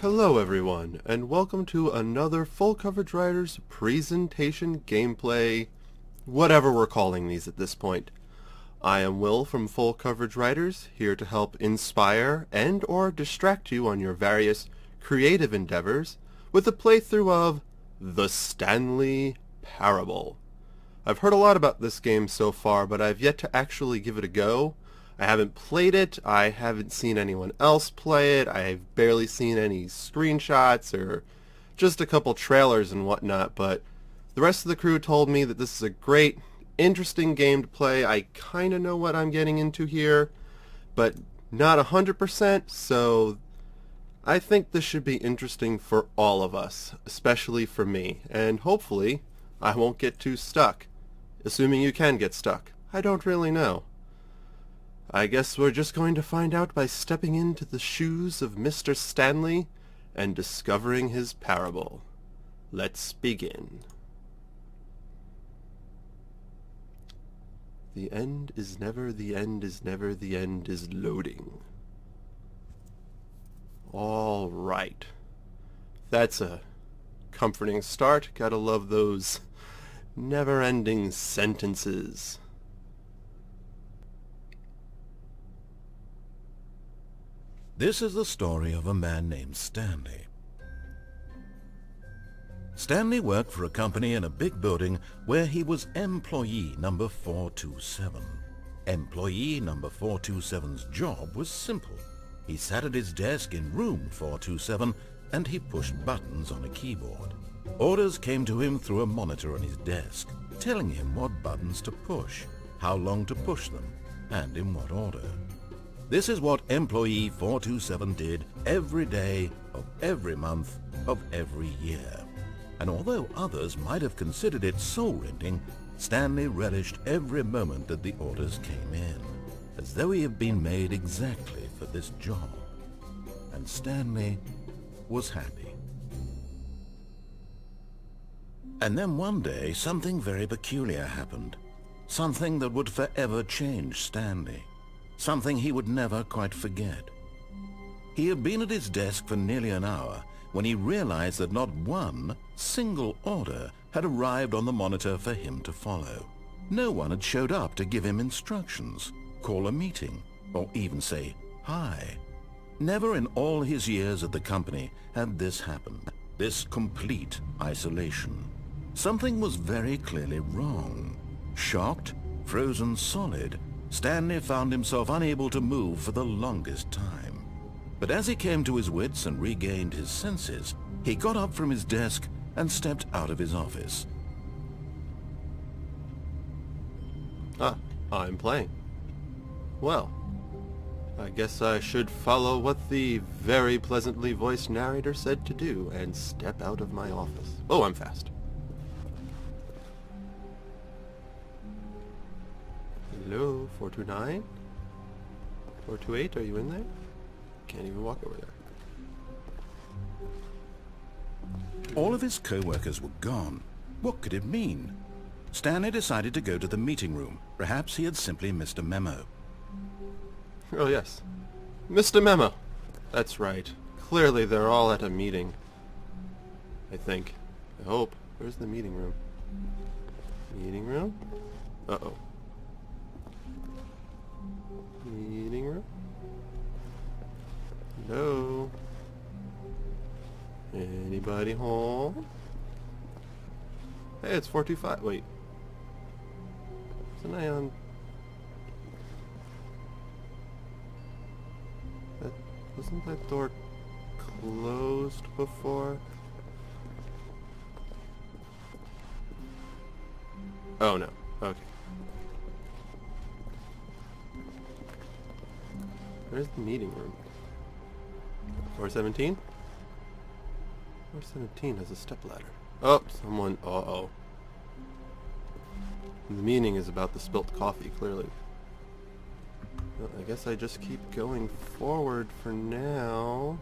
Hello everyone, and welcome to another Full Coverage Writers presentation gameplay, whatever we're calling these at this point. I am Will from Full Coverage Writers, here to help inspire and or distract you on your various creative endeavors with a playthrough of The Stanley Parable. I've heard a lot about this game so far, but I've yet to actually give it a go. I haven't played it, I haven't seen anyone else play it, I've barely seen any screenshots or just a couple trailers and whatnot, but the rest of the crew told me that this is a great, interesting game to play. I kinda know what I'm getting into here, but not 100%, so I think this should be interesting for all of us, especially for me, and hopefully I won't get too stuck. Assuming you can get stuck. I don't really know. I guess we're just going to find out by stepping into the shoes of Mr. Stanley and discovering his parable. Let's begin. The end is never, the end is never, the end is loading. All right. That's a comforting start. Gotta love those never-ending sentences. This is the story of a man named Stanley. Stanley worked for a company in a big building where he was employee number 427. Employee number 427's job was simple. He sat at his desk in room 427 and he pushed buttons on a keyboard. Orders came to him through a monitor on his desk, telling him what buttons to push, how long to push them, and in what order. This is what employee 427 did every day of every month of every year. And although others might have considered it soul-rending, Stanley relished every moment that the orders came in, as though he had been made exactly for this job. And Stanley was happy. And then one day something very peculiar happened. Something that would forever change Stanley. Something he would never quite forget. He had been at his desk for nearly an hour when he realized that not one single order had arrived on the monitor for him to follow. No one had showed up to give him instructions, call a meeting, or even say hi. Never in all his years at the company had this happened. This complete isolation. Something was very clearly wrong. Shocked, frozen solid, Stanley found himself unable to move for the longest time. But as he came to his wits and regained his senses, he got up from his desk and stepped out of his office. I'm playing. Well, I guess I should follow what the very pleasantly voiced narrator said to do and step out of my office. Oh, I'm fast. Hello, 429? 428, are you in there? Can't even walk over there. All of his co-workers were gone. What could it mean? Stanley decided to go to the meeting room. Perhaps he had simply missed a memo. Oh yes. Missed a memo. That's right. Clearly they're all at a meeting. I think. I hope. Where's the meeting room? Meeting room? Uh-oh. Meeting room? Hello? Anybody home? Hey, it's 425. Wait. Isn't I on... Wasn't that door closed before? Oh no. Okay. Where's the meeting room? 417? 417 has a stepladder. Oh, someone... Uh-oh. The meeting is about the spilt coffee, clearly. Well, I guess I just keep going forward for now.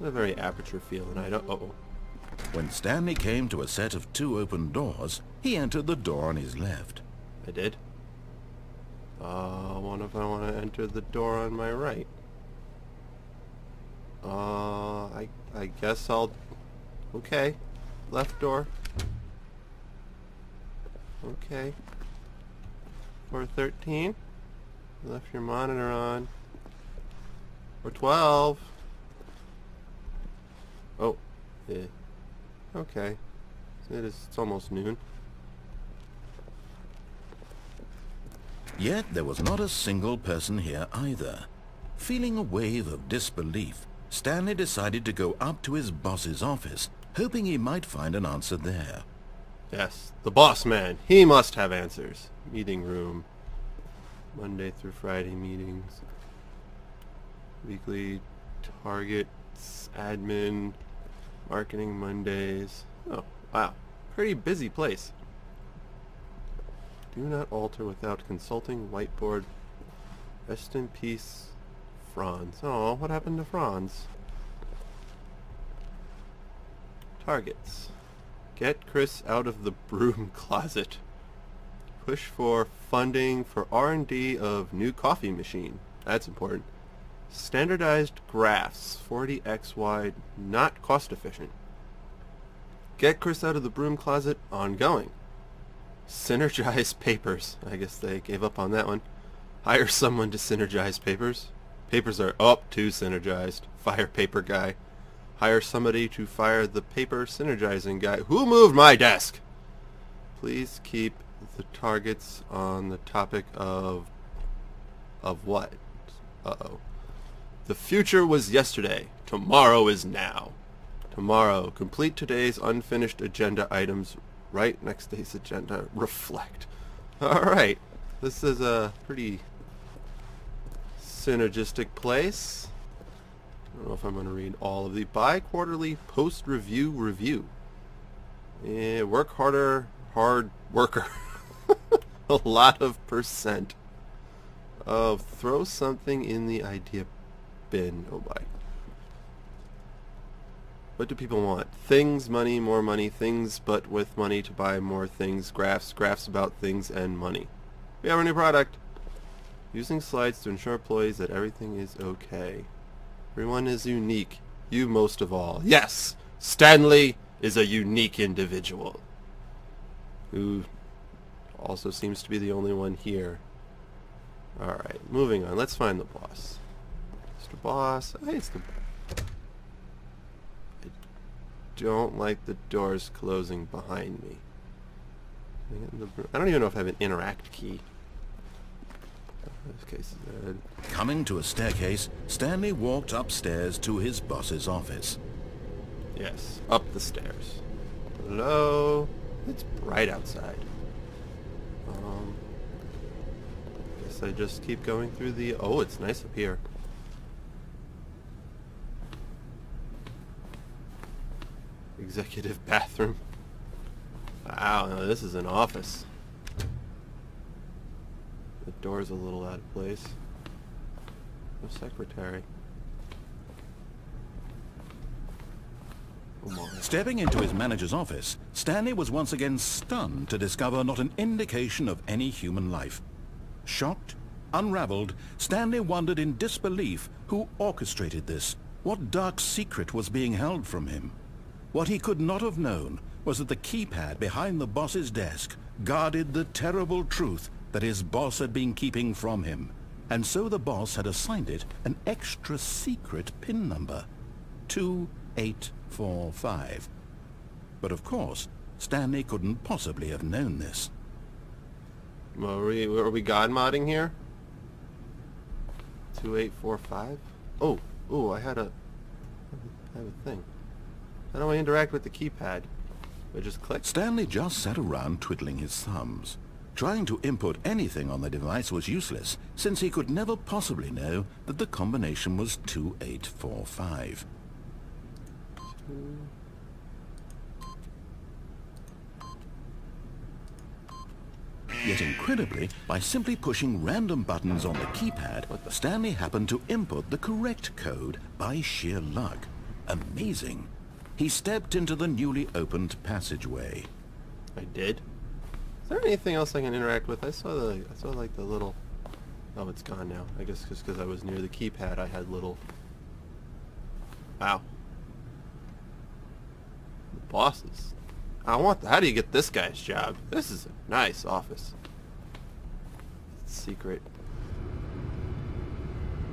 It's a very aperture feel, and I don't... Uh-oh. When Stanley came to a set of 2 open doors, he entered the door on his left. I did? I wonder if I want to enter the door on my right. I guess I'll... Okay. Left door. Okay. 413. Left your monitor on. 412. Oh. Yeah. Okay. It's almost noon. Yet there was not a single person here either. Feeling a wave of disbelief, Stanley decided to go up to his boss's office, hoping he might find an answer there. Yes, the boss man. He must have answers. Meeting room. Monday through Friday meetings. Weekly targets. Admin. Marketing Mondays. Oh, wow. Pretty busy place. Do not alter without consulting whiteboard. Rest in peace, Franz. Oh, what happened to Franz? Targets. Get Chris out of the broom closet. Push for funding for R&D of new coffee machine. That's important. Standardized graphs, 40x wide, not cost efficient. Get Chris out of the broom closet, ongoing. Synergize papers. I guess they gave up on that one. Hire someone to synergize papers. Papers are up to synergized. Fire paper guy. Hire somebody to fire the paper synergizing guy. Who moved my desk? Please keep the targets on the topic of what? Uh-oh. The future was yesterday. Tomorrow is now. Tomorrow. Complete today's unfinished agenda items. Right next to his agenda. Reflect. Alright. This is a pretty synergistic place. I don't know if I'm going to read all of the bi-quarterly post-review review. Yeah, work harder, hard worker. A lot of percent. Throw something in the idea bin. Oh my. What do people want? Things, money, more money, things, but with money to buy more things, graphs, graphs about things, and money. We have a new product. Using slides to ensure employees that everything is okay. Everyone is unique. You most of all. Yes! Stanley is a unique individual. Who also seems to be the only one here. Alright, moving on. Let's find the boss. Mr. Boss. Hey, it's the... I don't like the doors closing behind me. I don't even know if I have an interact key. This case is dead. Coming to a staircase, Stanley walked upstairs to his boss's office. Yes, up the stairs. Hello? It's bright outside. Guess I just keep going through the... Oh, it's nice up here. Executive bathroom. Wow, now this is an office. The door's a little out of place. No secretary. Come on. Stepping into his manager's office, Stanley was once again stunned to discover not an indication of any human life. Shocked, unraveled, Stanley wondered in disbelief who orchestrated this, what dark secret was being held from him. What he could not have known was that the keypad behind the boss's desk guarded the terrible truth that his boss had been keeping from him, and so the boss had assigned it an extra secret PIN number, 2845. But of course, Stanley couldn't possibly have known this. Well, are we god modding here? 2845? Oh, I have a thing. How do I interact with the keypad? I just click? Stanley just sat around twiddling his thumbs. Trying to input anything on the device was useless, since he could never possibly know that the combination was 2845. Yet incredibly, by simply pushing random buttons on the keypad, Stanley happened to input the correct code by sheer luck. Amazing. He stepped into the newly opened passageway. I did? Is there anything else I can interact with? I saw like the little... Oh, it's gone now. I guess just because I was near the keypad I had little... Wow. bosses. How do you get this guy's job? This is a nice office. Secret.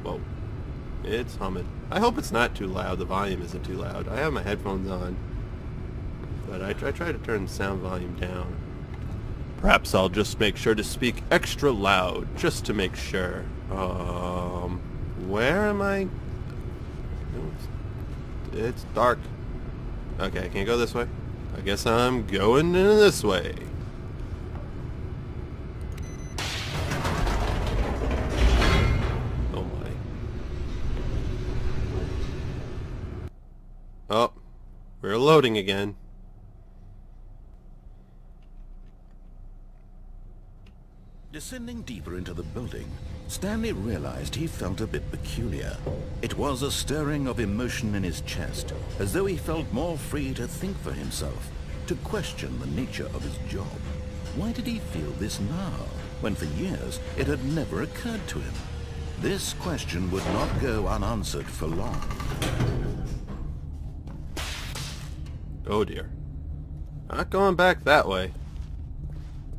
Whoa. It's humming. I hope it's not too loud. The volume isn't too loud. I have my headphones on, but I try to turn the sound volume down. Perhaps I'll just make sure to speak extra loud, just to make sure. Where am I? It's dark. Okay, I can't go this way. I guess I'm going in this way. Oh my. Oh, we're loading again. Descending deeper into the building, Stanley realized he felt a bit peculiar. It was a stirring of emotion in his chest, as though he felt more free to think for himself, to question the nature of his job. Why did he feel this now, when for years it had never occurred to him? This question would not go unanswered for long. Oh dear. Not going back that way.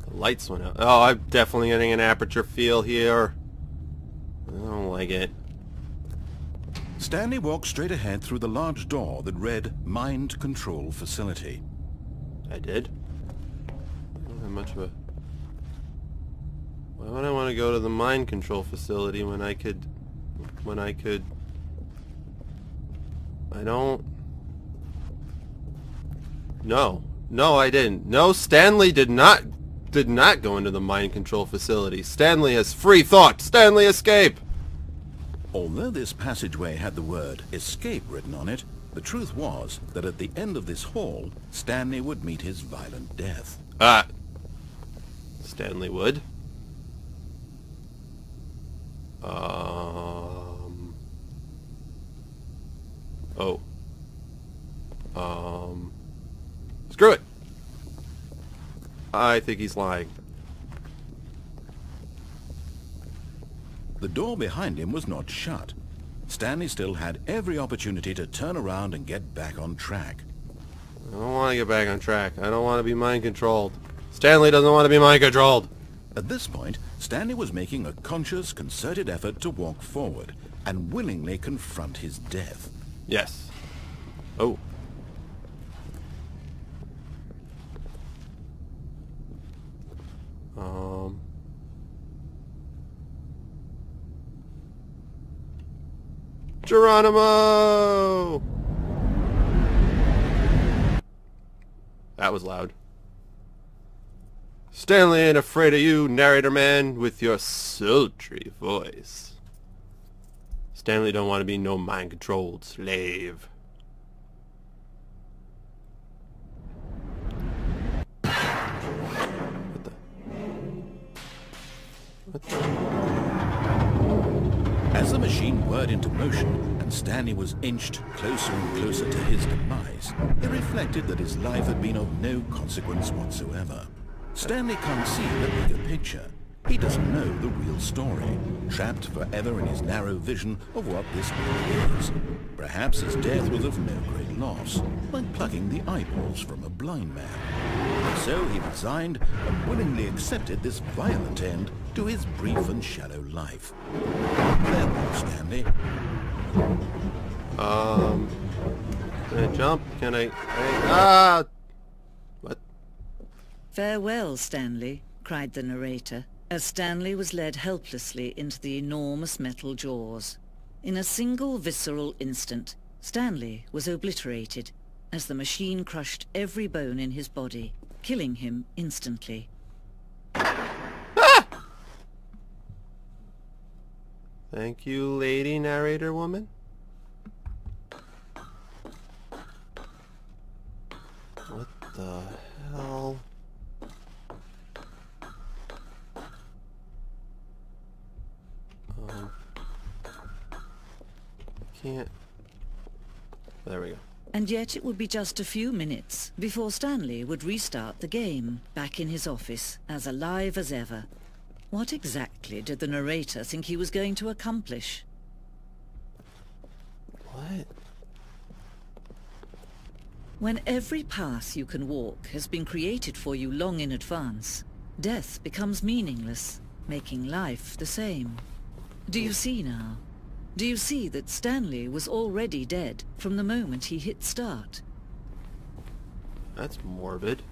The lights went out. Oh, I'm definitely getting an aperture feel here. I don't like it. Stanley walked straight ahead through the large door that read Mind Control Facility. I did? I don't have much of a... Why would I want to go to the mind control facility when I could... I don't... No. No, I didn't. No, Stanley did not go into the mind control facility. Stanley has free thought. Stanley, escape! Although this passageway had the word escape written on it, the truth was that at the end of this hall, Stanley would meet his violent death. Ah. Stanley would. Oh. Screw it! I think he's lying. The door behind him was not shut. Stanley still had every opportunity to turn around and get back on track. I don't want to get back on track. I don't want to be mind-controlled. Stanley doesn't want to be mind-controlled. At this point, Stanley was making a conscious, concerted effort to walk forward and willingly confront his death. Yes. Oh. Geronimo! That was loud. Stanley ain't afraid of you, narrator man, with your sultry voice. Stanley don't want to be no mind-controlled slave. What the? As the machine whirred into motion and Stanley was inched closer and closer to his demise, he reflected that his life had been of no consequence whatsoever. Stanley can't see the bigger picture. He doesn't know the real story, trapped forever in his narrow vision of what this world is. Perhaps his death was of no great loss, like plucking the eyeballs from a blind man. And so he resigned and willingly accepted this violent end to his brief and shallow life. Farewell, Stanley. Can I jump? Can I... What? Farewell, Stanley, cried the narrator, as Stanley was led helplessly into the enormous metal jaws. In a single visceral instant, Stanley was obliterated, as the machine crushed every bone in his body, killing him instantly. Ah! Thank you, lady narrator woman. What the hell? Can't... There we go. And yet it would be just a few minutes before Stanley would restart the game, back in his office, as alive as ever. What exactly did the narrator think he was going to accomplish? What? When every path you can walk has been created for you long in advance, death becomes meaningless, making life the same. Do you see now? Do you see that Stanley was already dead from the moment he hit start? That's morbid.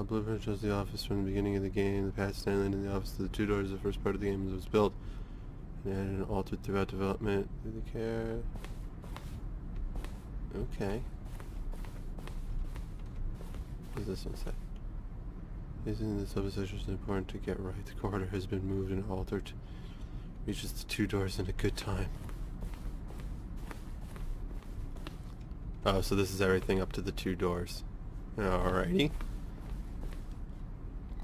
Blueprint shows the office from the beginning of the game. The path Stanley in the office to the 2 doors the first part of the game was built. And added and altered throughout development. Through the care. Okay. What does this one say? Using the substation is important to get right. The corridor has been moved and altered. Reaches the 2 doors in a good time. Oh, so this is everything up to the 2 doors. Alrighty.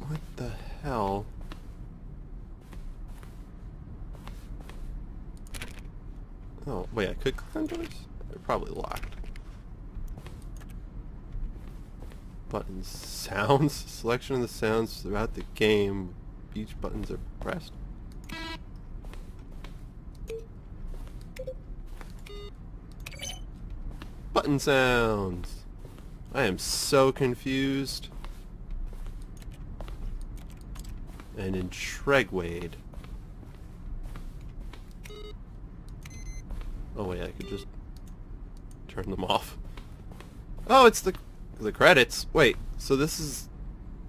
What the hell? Oh, wait, I could click on doors? They're probably locked. Buttons. Sounds. Selection of the sounds throughout the game. Each buttons are pressed. Button sounds. I am so confused and intrigued. Oh wait, I could just turn them off. Oh, it's the credits. Wait, so this is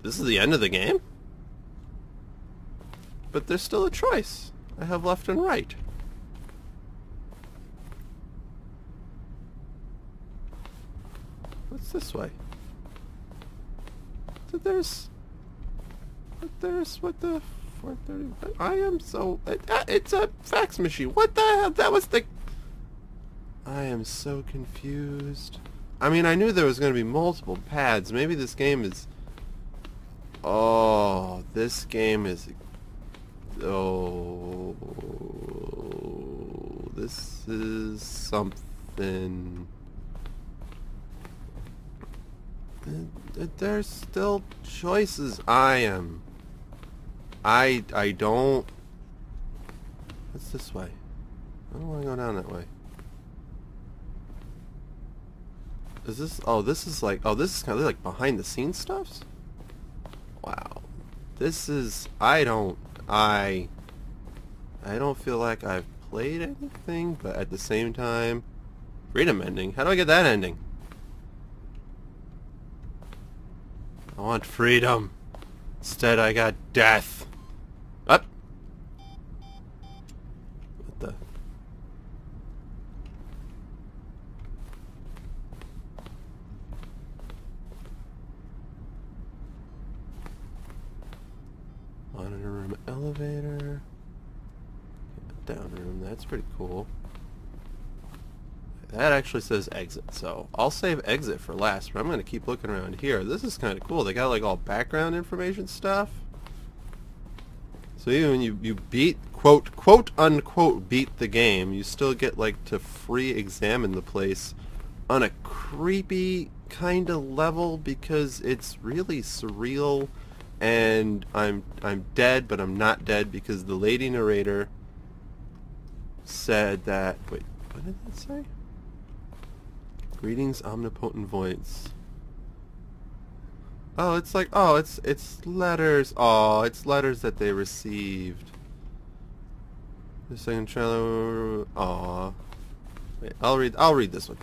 the end of the game? But there's still a choice. I have left and right. What's this way? What the 430? I am so... it's a fax machine. What the hell? That was the... I am so confused. I mean, I knew there was going to be multiple pads. Maybe this game is... Oh, this game is... Oh... This is something... There's still choices. I don't... What's this way? I don't want to go down that way. Is this... Oh, this is like... Oh, this is kind of like behind the scenes stuff? Wow. This is... I don't feel like I've played anything, but at the same time... Freedom ending? How do I get that ending? I want freedom. Instead, I got death. Up. What the? Monitor room, elevator. Down room. That's pretty cool. That actually says exit, so I'll save exit for last, but I'm going to keep looking around here. This is kind of cool. They got like all background information stuff. So even when you beat, quote unquote, beat the game, you still get like to free examine the place on a creepy kind of level because it's really surreal, and I'm dead, but I'm not dead because the lady narrator said that... Wait, what did that say? Greetings, omnipotent voice. Oh, it's like, oh, it's letters. Oh, it's letters that they received. The second trailer. Aw. Wait, I'll read this one.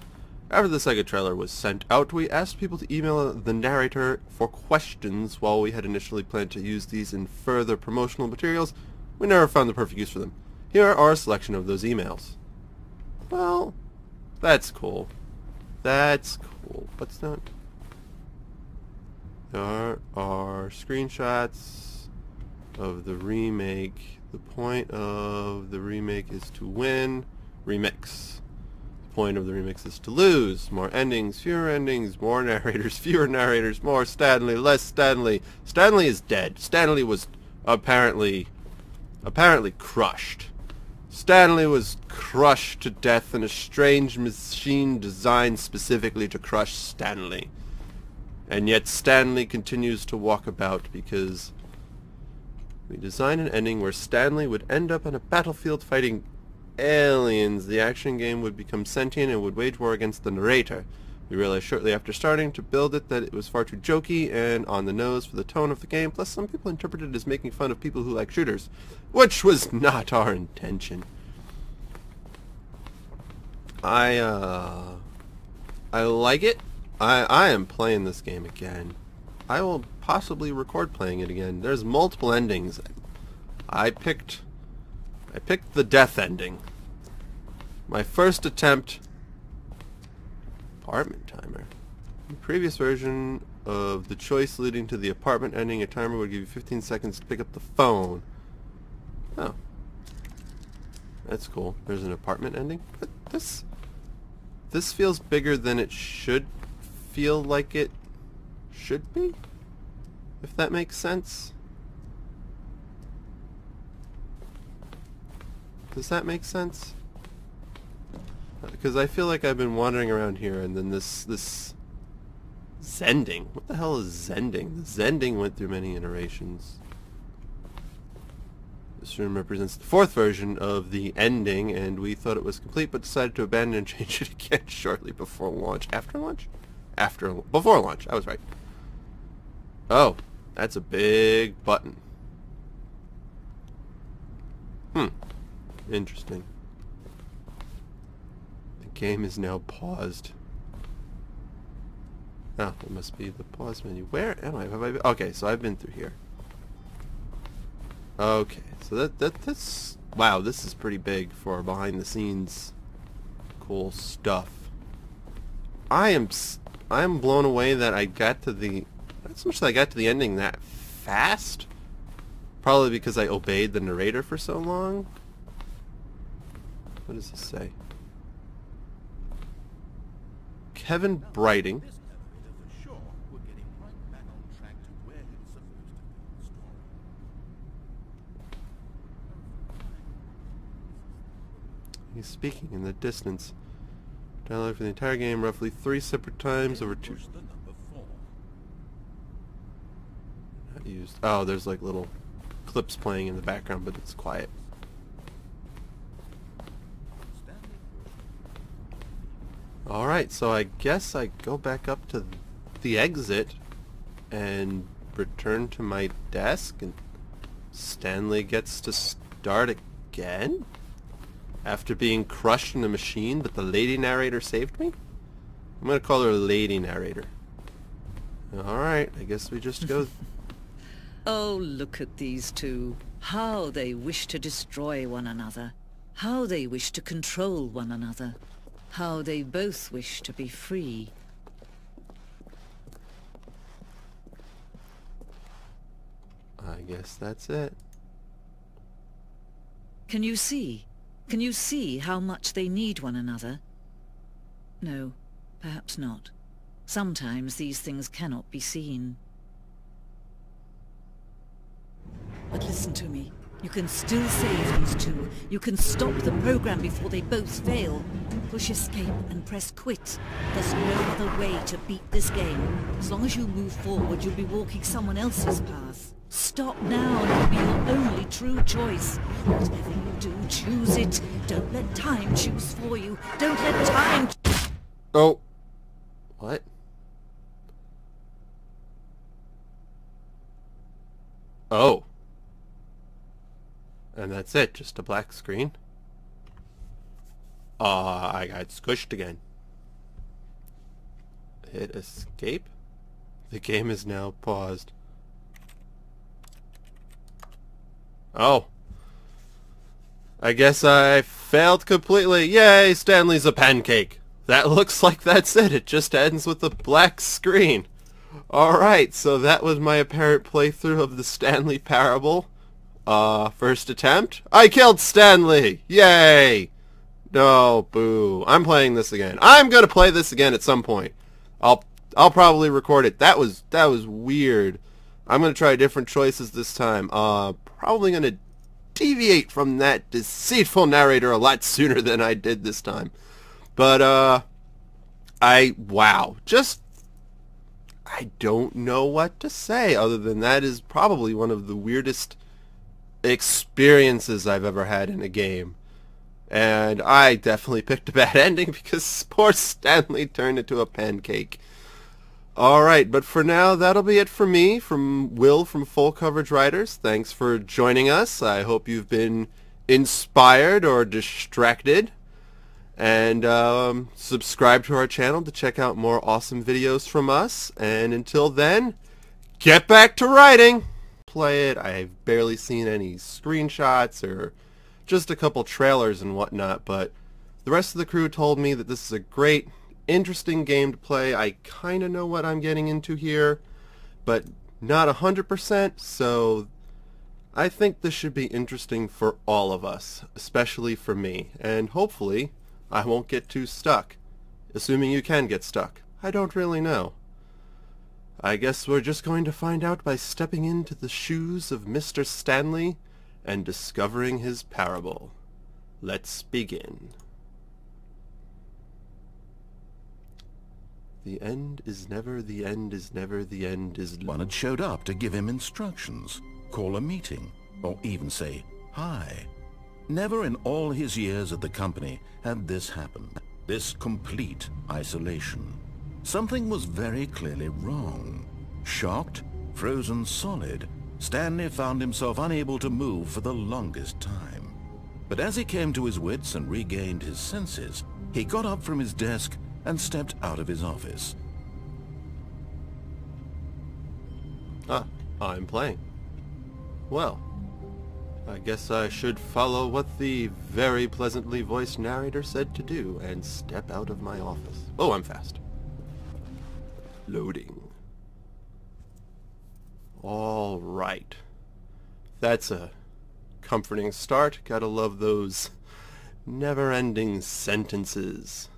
After the second trailer was sent out, we asked people to email the narrator for questions. While we had initially planned to use these in further promotional materials, we never found the perfect use for them. Here are a selection of those emails. Well, that's cool. That's cool. What's that? There are screenshots of the remake. The point of the remake is to win. Remix. The point of the remix is to lose. More endings, fewer endings, more narrators, fewer narrators, more Stanley, less Stanley. Stanley is dead. Stanley was apparently crushed. Stanley was crushed to death in a strange machine designed specifically to crush Stanley. And yet Stanley continues to walk about because We designed an ending where Stanley would end up on a battlefield fighting aliens. The action game would become sentient and would wage war against the narrator. We realized shortly after starting to build it that it was far too jokey and on the nose for the tone of the game, plus some people interpreted it as making fun of people who like shooters, which was not our intention. I like it. I am playing this game again. I will possibly record playing it again. There's multiple endings. I picked the death ending. My first attempt. Apartment timer. In the previous version of the choice leading to the apartment ending, a timer would give you 15 seconds to pick up the phone. Oh. That's cool. There's an apartment ending? But this feels bigger than it should feel like it should be? If that makes sense. Does that make sense? Because I feel like I've been wandering around here, and then this Zending. What the hell is Zending? The Zending went through many iterations. This room represents the fourth version of the ending, and we thought it was complete, but decided to abandon and change it again shortly before launch. After launch? Before launch. I was right. Oh, that's a big button. Interesting. The game is now paused. Oh, it must be the pause menu. Where am I? Have I been? Okay, so I've been through here. Okay, so that's... Wow, this is pretty big for behind the scenes cool stuff. I am blown away that I got to the... Not so much that I got to the ending that fast. Probably because I obeyed the narrator for so long. What does this say? Kevin Brighting. He's speaking in the distance. Dialogue for the entire game roughly 3 separate times over 2... Not used. Oh, there's like little clips playing in the background, but it's quiet. Alright, so I guess I go back up to the exit and return to my desk, and Stanley gets to start again? After being crushed in a machine, but the lady narrator saved me? I'm gonna call her Lady Narrator. Alright, I guess we just go... Oh, look at these two. How they wish to destroy one another. How they wish to control one another. How they both wish to be free. I guess that's it. Can you see? Can you see how much they need one another? No, perhaps not. Sometimes these things cannot be seen. But listen to me. You can still save these two. You can stop the program before they both fail. Push escape and press quit. There's no other way to beat this game. As long as you move forward, you'll be walking someone else's path. Stop now and it'll be your only true choice. Whatever you do, choose it. Don't let time choose for you. Don't let time... Oh. What? Oh. And that's it, just a black screen. I got squished again. Hit escape. The game is now paused. Oh. I guess I failed completely. Yay, Stanley's a pancake. That looks like that's it. It just ends with a black screen. Alright, so that was my apparent playthrough of the Stanley Parable. First attempt. I killed Stanley! Yay! No, boo. I'm playing this again. I'm gonna play this again at some point. I'll probably record it. That was weird. I'm gonna try different choices this time. Probably gonna deviate from that deceitful narrator a lot sooner than I did this time. But, wow. I don't know what to say other than that is probably one of the weirdest experiences I've ever had in a game. And I definitely picked a bad ending because poor Stanley turned into a pancake. Alright, but for now, that'll be it for me, from Will from Full Coverage Writers. Thanks for joining us. I hope you've been inspired or distracted. And subscribe to our channel to check out more awesome videos from us. And until then, get back to writing! Play it. I've barely seen any screenshots or just a couple trailers and whatnot, but the rest of the crew told me that this is a great, interesting game to play. I kind of know what I'm getting into here, but not 100%, so I think this should be interesting for all of us, especially for me, and hopefully I won't get too stuck. Assuming you can get stuck. I don't really know. I guess we're just going to find out by stepping into the shoes of Mr. Stanley and discovering his parable. Let's begin. The end is never, the end is never, the end is... One had showed up to give him instructions, call a meeting, or even say hi. Never in all his years at the company had this happened. This complete isolation. Something was very clearly wrong. Shocked, frozen solid, Stanley found himself unable to move for the longest time. But as he came to his wits and regained his senses, he got up from his desk and stepped out of his office. I'm playing. Well, I guess I should follow what the very pleasantly voiced narrator said to do and step out of my office. Oh, I'm fast. Loading. All right. That's a comforting start. Gotta love those never-ending sentences.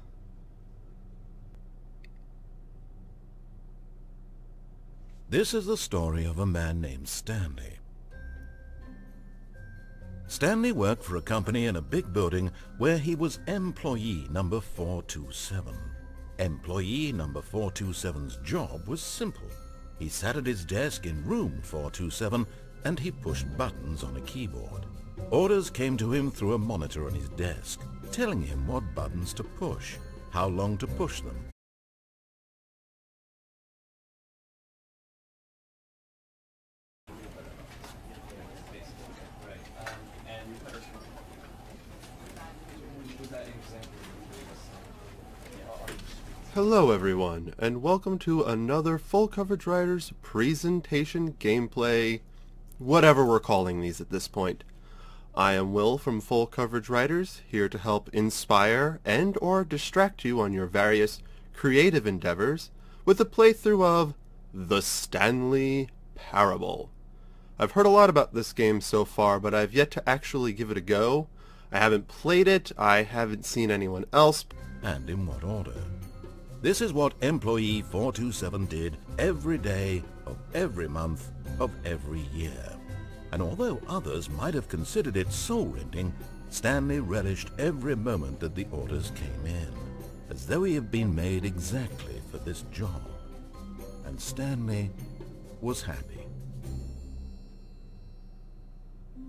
This is the story of a man named Stanley. Stanley worked for a company in a big building where he was employee number 427. Employee number 427's job was simple. He sat at his desk in room 427 and he pushed buttons on a keyboard. Orders came to him through a monitor on his desk, telling him what buttons to push, how long to push them. Hello everyone, and welcome to another Full Coverage Writers presentation gameplay, whatever we're calling these at this point. I am Will from Full Coverage Writers, here to help inspire and or distract you on your various creative endeavors with a playthrough of The Stanley Parable. I've heard a lot about this game so far, but I've yet to actually give it a go. I haven't played it, I haven't seen anyone else. And in what order? This is what employee 427 did every day of every month of every year. And although others might have considered it soul-rending, Stanley relished every moment that the orders came in, as though he had been made exactly for this job. And Stanley was happy.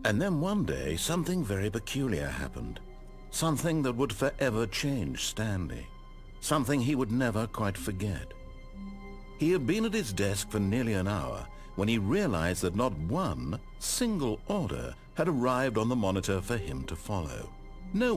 And then one day, something very peculiar happened. Something that would forever change Stanley. Something he would never quite forget. He had been at his desk for nearly an hour when he realized that not one single order had arrived on the monitor for him to follow. No